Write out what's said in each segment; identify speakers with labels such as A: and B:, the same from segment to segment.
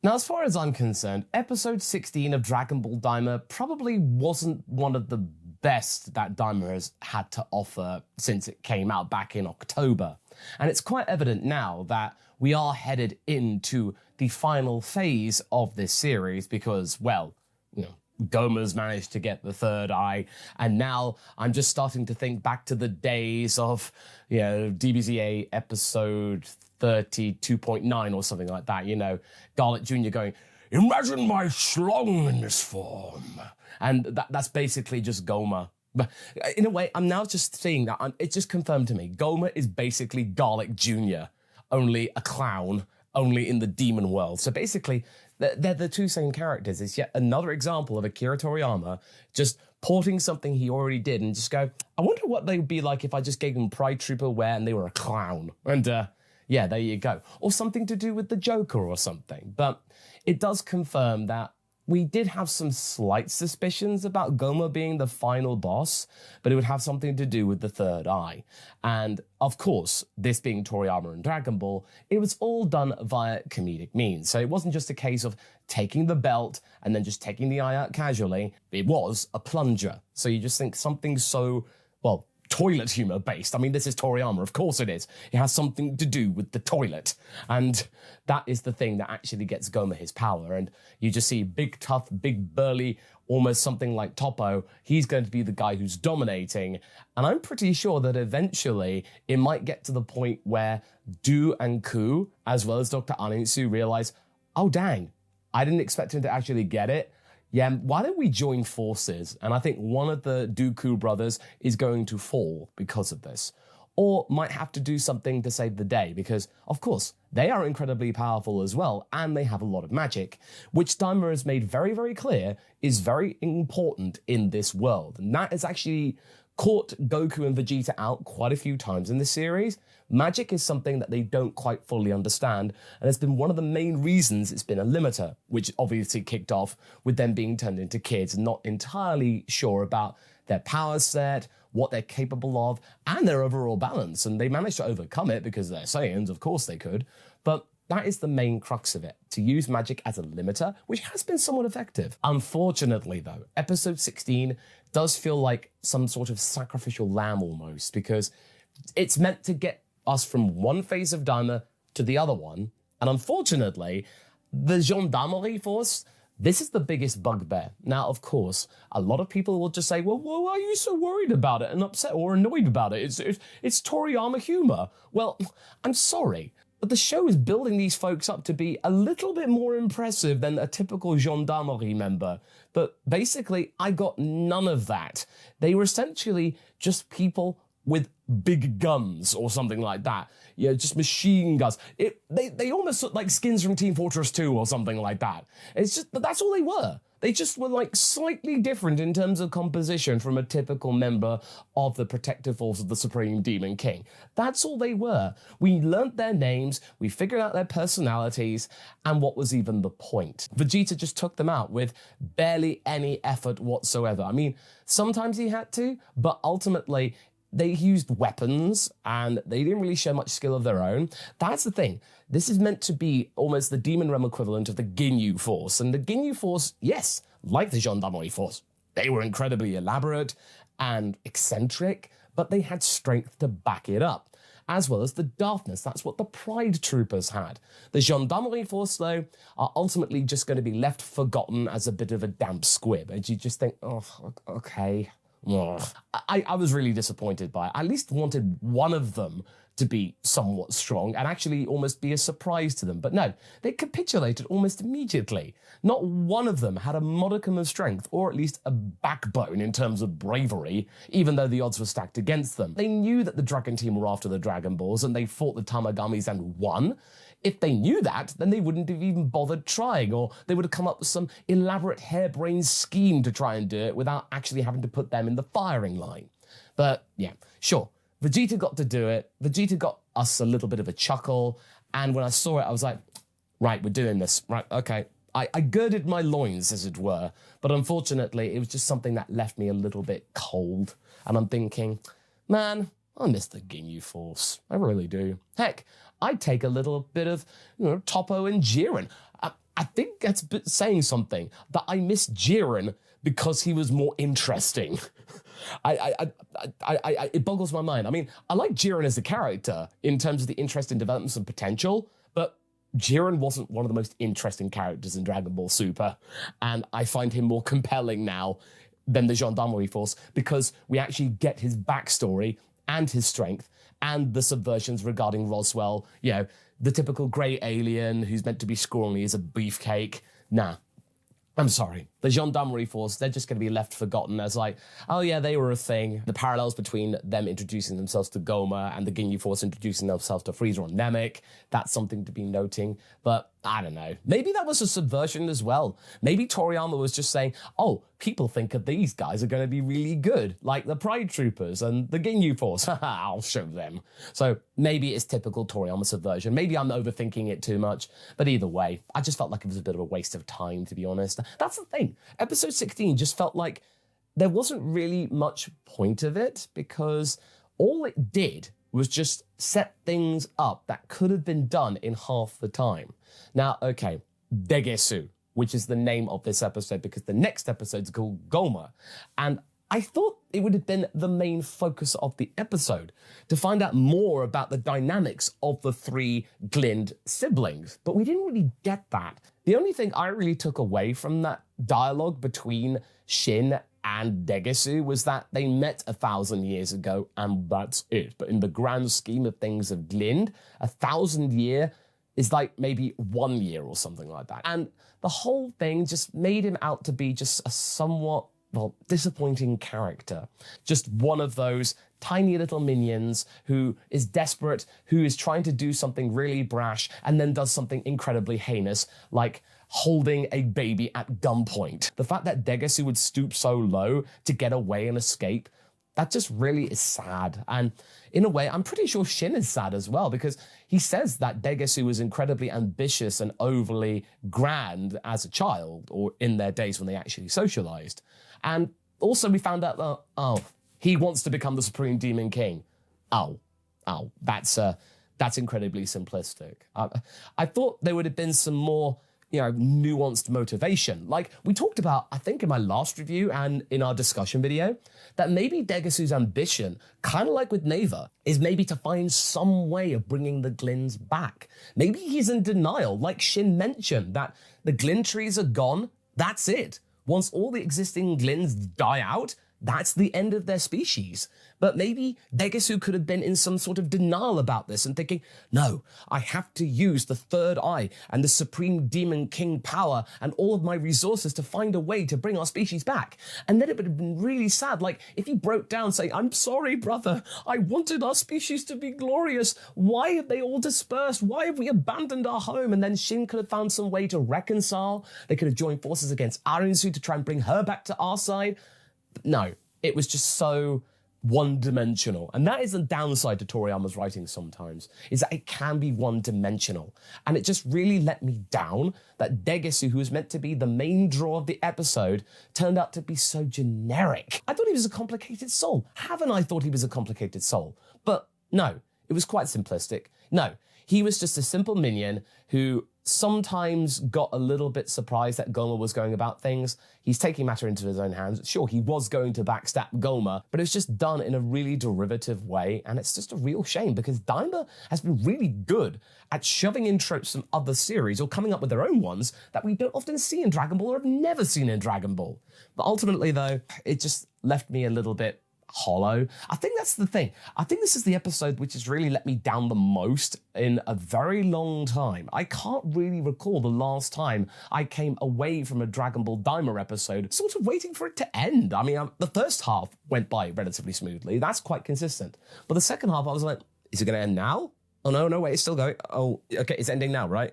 A: Now, as far as I'm concerned, episode 16 of Dragon Ball Daima probably wasn't one of the best that Daima has had to offer since it came out back in October. And it's quite evident now that we are headed into the final phase of this series because, well, Gomah's managed to get the third eye, and now I'm just starting to think back to the days of, DBZA episode 32.9 or something like that, Garlic Jr. going, "Imagine my schlong in this form." And that's basically just Gomah. But in a way, I'm now just seeing that. It's just confirmed to me. Gomah is basically Garlic Jr., only a clown, only in the demon world. So basically, they're the two same characters. It's yet another example of Akira Toriyama just porting something he already did and just go, I wonder what they would be like if I just gave them Pride Trooper wear and they were a clown. And yeah, there you go. Or something to do with the Joker or something. But it does confirm that we did have some slight suspicions about Gomah being the final boss, but it would have something to do with the third eye. And of course, this being Toriyama and Dragon Ball, it was all done via comedic means. So it wasn't just a case of taking the belt and then just taking the eye out casually. It was a plunger. So you just think something so, well, toilet humor based. I mean, this is Toriyama, of course it is. It has something to do with the toilet. And that is the thing that actually gets Gomah his power. And you just see big, tough, big, burly, almost something like Toppo. He's going to be the guy who's dominating. And I'm pretty sure that eventually it might get to the point where Do and Ku, as well as Dr. Anitsu, realize, oh, dang, I didn't expect him to actually get it. Yeah, why don't we join forces? And I think one of the Dooku brothers is going to fall because of this. Or might have to do something to save the day because, of course, they are incredibly powerful as well and they have a lot of magic, which Daima has made very, very clear is very important in this world. And that has actually caught Goku and Vegeta out quite a few times in this series. Magic is something that they don't quite fully understand, and it's been one of the main reasons it's been a limiter, which obviously kicked off with them being turned into kids and not entirely sure about their power set, what they're capable of, and their overall balance. And they managed to overcome it because they're Saiyans, of course they could, but that is the main crux of it, to use magic as a limiter, which has been somewhat effective. Unfortunately, though, episode 16 does feel like some sort of sacrificial lamb almost, because it's meant to get us from one phase of Daima to the other one. And unfortunately, the Gendarmarie Force, this is the biggest bugbear. Now, of course, a lot of people will just say, well, why are you so worried about it and upset or annoyed about it? It's Toriyama humor. Well, I'm sorry, but the show is building these folks up to be a little bit more impressive than a typical Gendarmerie member. But basically, I got none of that. They were essentially just people with big guns or something like that. Yeah, just machine guns. They almost look like skins from Team Fortress 2 or something like that. It's just, but that's all they were. They just were like slightly different in terms of composition from a typical member of the protective force of the Supreme Demon King. That's all they were. We learnt their names, we figured out their personalities, and what was even the point? Vegeta just took them out with barely any effort whatsoever. I mean, sometimes he had to, but ultimately, they used weapons and they didn't really show much skill of their own. That's the thing. This is meant to be almost the Demon Realm equivalent of the Ginu Force. And the Ginu Force, yes, like the Gendarmerie Force, they were incredibly elaborate and eccentric, but they had strength to back it up, as well as the daftness. That's what the Pride Troopers had. The Gendarmerie Force, though, are ultimately just going to be left forgotten as a bit of a damp squib. And you just think, oh, okay. I was really disappointed by it. I at least wanted one of them to be somewhat strong and actually almost be a surprise to them. But no, they capitulated almost immediately. Not one of them had a modicum of strength, or at least a backbone in terms of bravery, even though the odds were stacked against them. They knew that the Dragon Team were after the Dragon Balls and they fought the Tamagamis and won. If they knew that, then they wouldn't have even bothered trying, or they would have come up with some elaborate harebrained scheme to try and do it without actually having to put them in the firing line. But yeah, sure, Vegeta got to do it. Vegeta got us a little bit of a chuckle, and when I saw it, I was like, right, we're doing this, right, okay. I girded my loins, as it were, but unfortunately, it was just something that left me a little bit cold, and I'm thinking, man, I miss the Ginyu Force. I really do. Heck, I'd take a little bit of, Toppo and Jiren. I think that's saying something, that I miss Jiren because he was more interesting. It boggles my mind. I mean, I like Jiren as a character in terms of the interest in developments and potential, but Jiren wasn't one of the most interesting characters in Dragon Ball Super, and I find him more compelling now than the Gendarmarie Force because we actually get his backstory and his strength and the subversions regarding Roswell, you know, the typical grey alien who's meant to be scrawny as a beefcake. Nah, I'm sorry. The Gendarmerie Force, they're just going to be left forgotten as like, oh yeah, they were a thing. The parallels between them introducing themselves to Gomah and the Ginu Force introducing themselves to Frieza and Namek, that's something to be noting. But I don't know. Maybe that was a subversion as well. Maybe Toriyama was just saying, oh, people think that these guys are going to be really good, like the Pride Troopers and the Ginu Force. I'll show them. So maybe it's typical Toriyama subversion. Maybe I'm overthinking it too much. But either way, I just felt like it was a bit of a waste of time, to be honest. That's the thing. Episode 16 just felt like there wasn't really much point of it because all it did was just set things up that could have been done in half the time. Now, okay, Degesu, which is the name of this episode because the next episode is called Gomah. And I thought it would have been the main focus of the episode to find out more about the dynamics of the three Glind siblings, but we didn't really get that. The only thing I really took away from that dialogue between Shin and Degesu was that they met 1,000 years ago and that's it. But in the grand scheme of things of Glind, 1,000 year is like maybe 1 year or something like that. And the whole thing just made him out to be just a somewhat, well, disappointing character. Just one of those tiny little minions who is desperate, who is trying to do something really brash and then does something incredibly heinous, like holding a baby at gunpoint. The fact that Degesu would stoop so low to get away and escape, that just really is sad. And in a way, I'm pretty sure Shin is sad as well because he says that Degesu was incredibly ambitious and overly grand as a child or in their days when they actually socialized. And also we found out that, oh, he wants to become the Supreme Demon King. Oh, that's incredibly simplistic. I thought there would have been some more, you know, nuanced motivation. Like we talked about, I think in my last review and in our discussion video, that maybe Degesu's ambition, kind of like with Neva, is maybe to find some way of bringing the Glinds back. Maybe he's in denial, like Shin mentioned, that the Glind trees are gone, that's it. Once all the existing Glinds die out, that's the end of their species. But maybe Degesu could have been in some sort of denial about this and thinking, no, I have to use the third eye and the Supreme Demon King power and all of my resources to find a way to bring our species back. And then it would have been really sad. Like if he broke down saying, I'm sorry, brother, I wanted our species to be glorious. Why have they all dispersed? Why have we abandoned our home? And then Shin could have found some way to reconcile. They could have joined forces against Arinsu to try and bring her back to our side. No, it was just so one-dimensional. And that is the downside to Toriyama's writing sometimes, is that it can be one-dimensional. And it just really let me down that Degesu, who was meant to be the main draw of the episode, turned out to be so generic. I thought he was a complicated soul. Haven't I thought he was a complicated soul? But no, it was quite simplistic. No, he was just a simple minion who sometimes got a little bit surprised that Gomah was going about things. He's taking matter into his own hands. Sure, he was going to backstab Gomah, but it's just done in a really derivative way, and it's just a real shame because Daima has been really good at shoving in tropes from other series or coming up with their own ones that we don't often see in Dragon Ball or have never seen in Dragon Ball. But ultimately, though, it just left me a little bit hollow. I think that's the thing. I think this is the episode which has really let me down the most in a very long time. I can't really recall the last time I came away from a Dragon Ball Daima episode sort of waiting for it to end. I mean, the first half went by relatively smoothly. That's quite consistent. But the second half, I was like, is it going to end now? Oh, no, wait, it's still going. Oh, okay, it's ending now, right?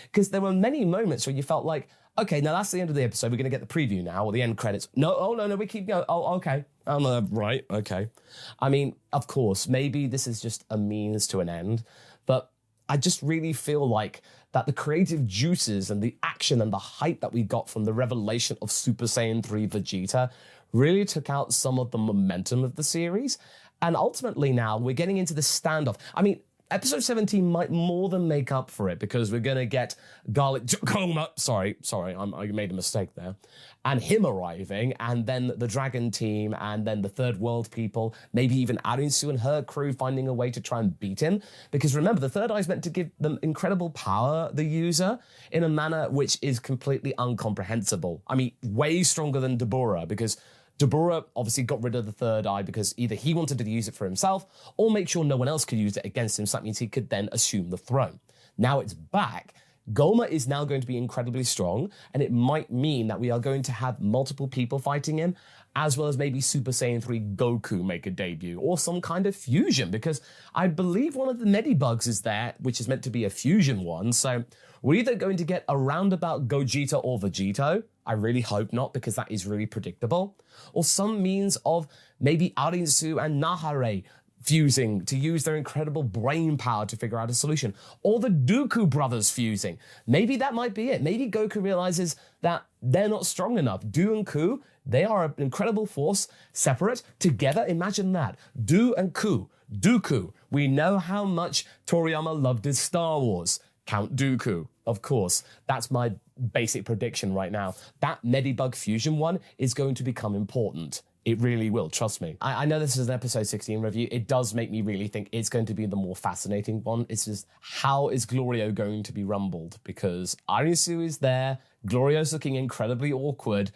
A: Because there were many moments where you felt like, okay, now that's the end of the episode. We're going to get the preview now, or the end credits. No, we keep going. Oh, okay. Right, okay. I mean, of course, maybe this is just a means to an end, but I just really feel like that the creative juices and the action and the hype that we got from the revelation of Super Saiyan 3 Vegeta really took out some of the momentum of the series. And ultimately now, we're getting into the standoff. I mean, Episode 17 might more than make up for it because we're going to get Garlic Gomah, sorry, I made a mistake there, and him arriving, and then the Dragon team, and then the Third World people, maybe even Arinsu and her crew finding a way to try and beat him. Because remember, the Third Eye is meant to give them incredible power, the user, in a manner which is completely incomprehensible. I mean, way stronger than Dabura, because Dabura obviously got rid of the Third Eye because either he wanted to use it for himself or make sure no one else could use it against him, so that means he could then assume the throne. Now it's back. Gomah is now going to be incredibly strong, and it might mean that we are going to have multiple people fighting him, as well as maybe Super Saiyan 3 Goku make a debut, or some kind of fusion, because I believe one of the Medibugs is there, which is meant to be a fusion one, so we're either going to get a roundabout Gogeta or Vegito. I really hope not, because that is really predictable. Or some means of maybe Arinsu and Nahare fusing to use their incredible brain power to figure out a solution. Or the Dooku brothers fusing. Maybe that might be it. Maybe Goku realizes that they're not strong enough. Do and Ku, they are an incredible force, separate, together. Imagine that. Do and Ku, Dooku. We know how much Toriyama loved his Star Wars. Count Dooku, of course. That's my basic prediction right now. That Medibug fusion one is going to become important. It really will, trust me. I know this is an episode 16 review. It does make me really think it's going to be the more fascinating one. It's just, how is Glorio going to be rumbled? Because Arisu is there, Glorio's looking incredibly awkward.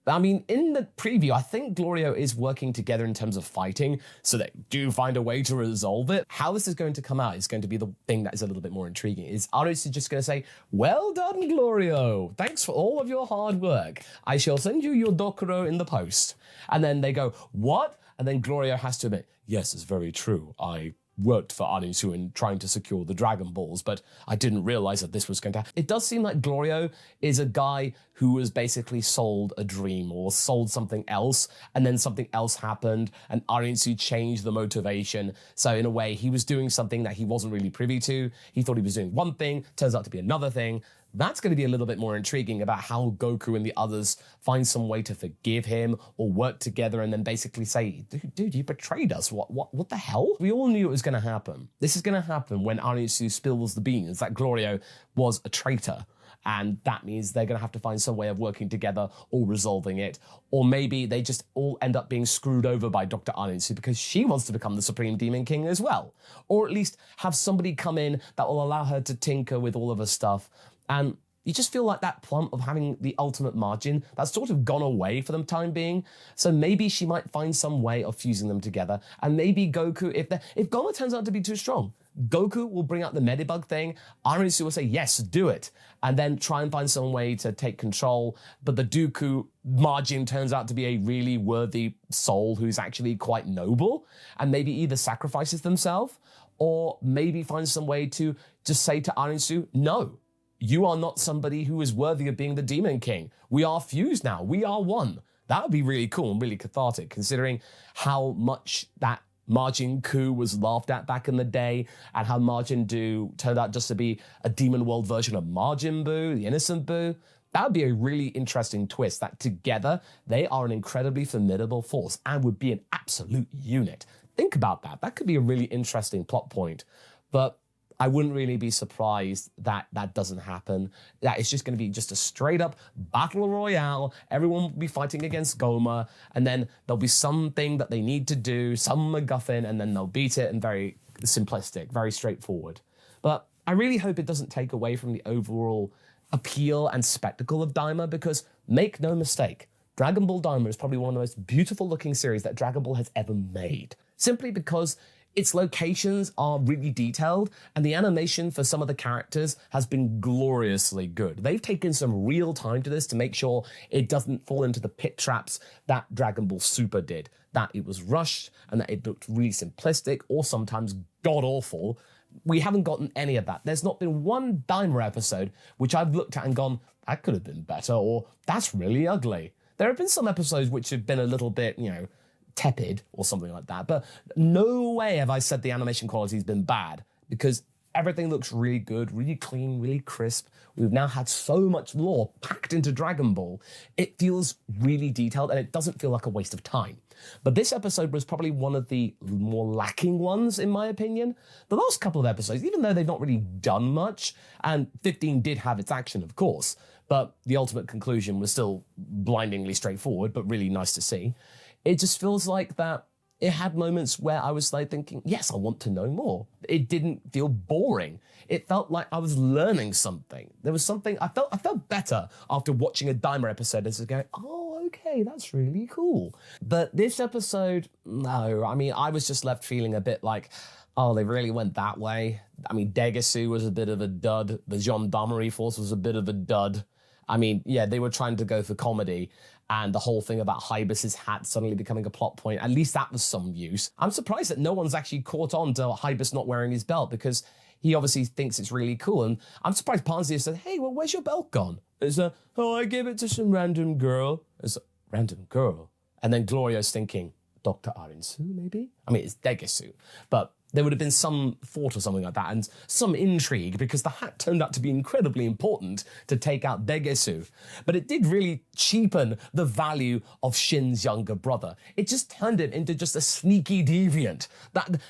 A: I mean, in the preview, I think Glorio is working together in terms of fighting, so they do find a way to resolve it. How this is going to come out is going to be the thing that is a little bit more intriguing. Is Arisu just going to say, well done, Glorio. Thanks for all of your hard work. I shall send you your Dokuro in the post. And then they go, what? And then Glorio has to admit, yes, it's very true. I worked for Arisu in trying to secure the Dragon Balls, but I didn't realize that this was going to happen. It does seem like Glorio is a guy who was basically sold a dream or sold something else, and then something else happened, and Arisu changed the motivation. So in a way, he was doing something that he wasn't really privy to. He thought he was doing one thing, turns out to be another thing. That's going to be a little bit more intriguing about how Goku and the others find some way to forgive him or work together and then basically say, dude, you betrayed us. What the hell? We all knew it was going to happen. This is going to happen when Arisu spills the beans that Glorio was a traitor. And that means they're going to have to find some way of working together or resolving it. Or maybe they just all end up being screwed over by Dr. Arinsu because she wants to become the Supreme Demon King as well. Or at least have somebody come in that will allow her to tinker with all of her stuff. And you just feel like that plump of having the ultimate margin, that's sort of gone away for the time being. So maybe she might find some way of fusing them together. And maybe Goku, if Gomah turns out to be too strong, Goku will bring out the Medibug thing, Arisu will say, yes, do it, and then try and find some way to take control. But the Dooku margin turns out to be a really worthy soul who's actually quite noble, and maybe either sacrifices themselves, or maybe finds some way to just say to Arisu, no, you are not somebody who is worthy of being the Demon King. We are fused now. We are one. That would be really cool and really cathartic, considering how much that Majin Ku was laughed at back in the day, and how Majin Buu turned out just to be a demon world version of Majin Buu, the innocent Buu. That would be a really interesting twist, that together they are an incredibly formidable force and would be an absolute unit. Think about that. That could be a really interesting plot point. But I wouldn't really be surprised that that doesn't happen. That it's just going to be just a straight up battle royale. Everyone will be fighting against Gomah, and then there'll be something that they need to do, some MacGuffin, and then they'll beat it, and very simplistic, very straightforward. But I really hope it doesn't take away from the overall appeal and spectacle of Daima, because make no mistake, Dragon Ball Daima is probably one of the most beautiful looking series that Dragon Ball has ever made. Simply because its locations are really detailed, and the animation for some of the characters has been gloriously good. They've taken some real time to this to make sure it doesn't fall into the pit traps that Dragon Ball Super did, that it was rushed and that it looked really simplistic or sometimes god-awful. We haven't gotten any of that. There's not been one Daima episode which I've looked at and gone, that could have been better, or that's really ugly. There have been some episodes which have been a little bit, tepid or something like that, but no way have I said the animation quality's been bad, because Everything looks really good, really clean, really crisp. We've now had so much lore packed into Dragon Ball. It feels really detailed and it doesn't feel like a waste of time. But this episode was probably one of the more lacking ones, in my opinion. The last couple of episodes, even though they've not really done much, and 15 did have its action, of course, but the ultimate conclusion was still blindingly straightforward, but really nice to see. It just feels like that it had moments where I was like thinking, yes, I want to know more. It didn't feel boring. It felt like I was learning something. There was something, I felt better after watching a Daima episode as I was going, oh, okay, that's really cool. But this episode, no, I mean, I was just left feeling a bit like, oh, they really went that way. I mean, Degesu was a bit of a dud. The Gendarmarie Force was a bit of a dud. I mean, yeah, they were trying to go for comedy, and the whole thing about Hybis's hat suddenly becoming a plot point, at least that was some use. I'm surprised that no one's actually caught on to Hybis not wearing his belt, because he obviously thinks it's really cool. And I'm surprised Pansy said, hey, well, where's your belt gone? It's oh, I gave it to some random girl. It's a random girl. And then Glorio's thinking, Dr. Arinsu, maybe? I mean, it's Degesu, but there would have been some thought or something like that, and some intrigue, because the hat turned out to be incredibly important to take out Degesu. But it did really cheapen the value of Shin's younger brother. It just turned him into just a sneaky deviant that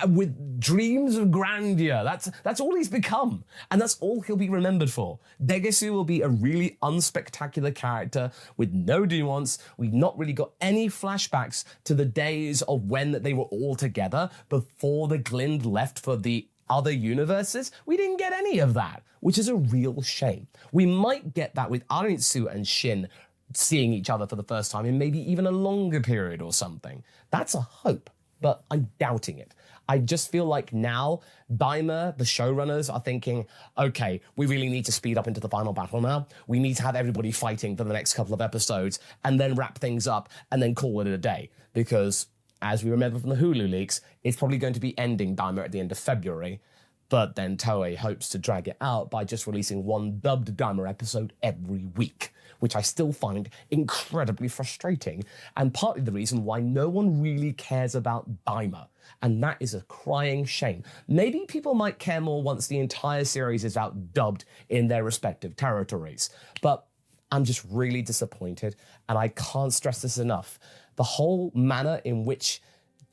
A: with dreams of grandeur. That's all he's become, and that's all he'll be remembered for. Degesu will be a really unspectacular character with no nuance. We've not really got any flashbacks to the days of when they were all together before the Glind left for the other universes. We didn't get any of that, which is a real shame. We might get that with Aritsu and Shin seeing each other for the first time in maybe even a longer period or something. That's a hope, but I'm doubting it. I just feel like now Daima, the showrunners, are thinking, okay, we really need to speed up into the final battle now. We need to have everybody fighting for the next couple of episodes and then wrap things up and then call it a day, because as we remember from the Hulu leaks, it's probably going to be ending Daima at the end of February, but then Toei hopes to drag it out by just releasing one dubbed Daima episode every week, which I still find incredibly frustrating, and partly the reason why no one really cares about Daima, and that is a crying shame. Maybe people might care more once the entire series is out dubbed in their respective territories, but I'm just really disappointed, and I can't stress this enough. The whole manner in which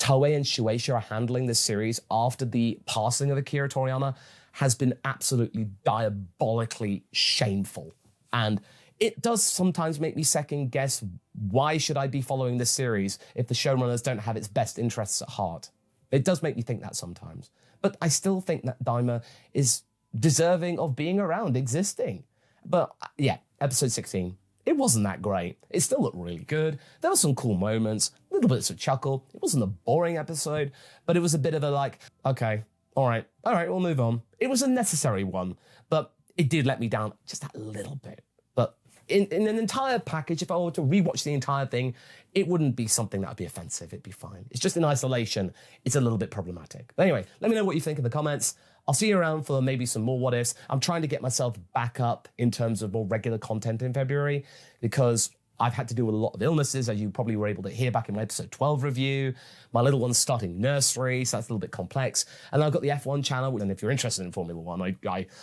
A: Toei and Shueisha are handling this series after the passing of Akira Toriyama has been absolutely diabolically shameful. And it does sometimes make me second guess, why should I be following this series if the showrunners don't have its best interests at heart? It does make me think that sometimes. But I still think that Daima is deserving of being around, existing. But yeah, episode 16. It wasn't that great. It still looked really good. There were some cool moments, little bits of chuckle. It wasn't a boring episode, but it was a bit of a like, okay, all right, we'll move on. It was a necessary one, but it did let me down just a little bit. But in an entire package, if I were to rewatch the entire thing, it wouldn't be something that would be offensive. It'd be fine. It's just in isolation, it's a little bit problematic. But anyway, let me know what you think in the comments. I'll see you around for maybe some more what ifs. I'm trying to get myself back up in terms of more regular content in February, because I've had to deal with a lot of illnesses, as you probably were able to hear back in my episode 12 review. My little one's starting nursery, so that's a little bit complex. And I've got the F1 channel, and if you're interested in Formula One,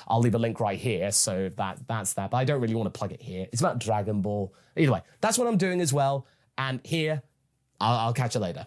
A: I'll leave a link right here, so that's that. But I don't really want to plug it here. It's about Dragon Ball. Either way, that's what I'm doing as well. And here, I'll catch you later.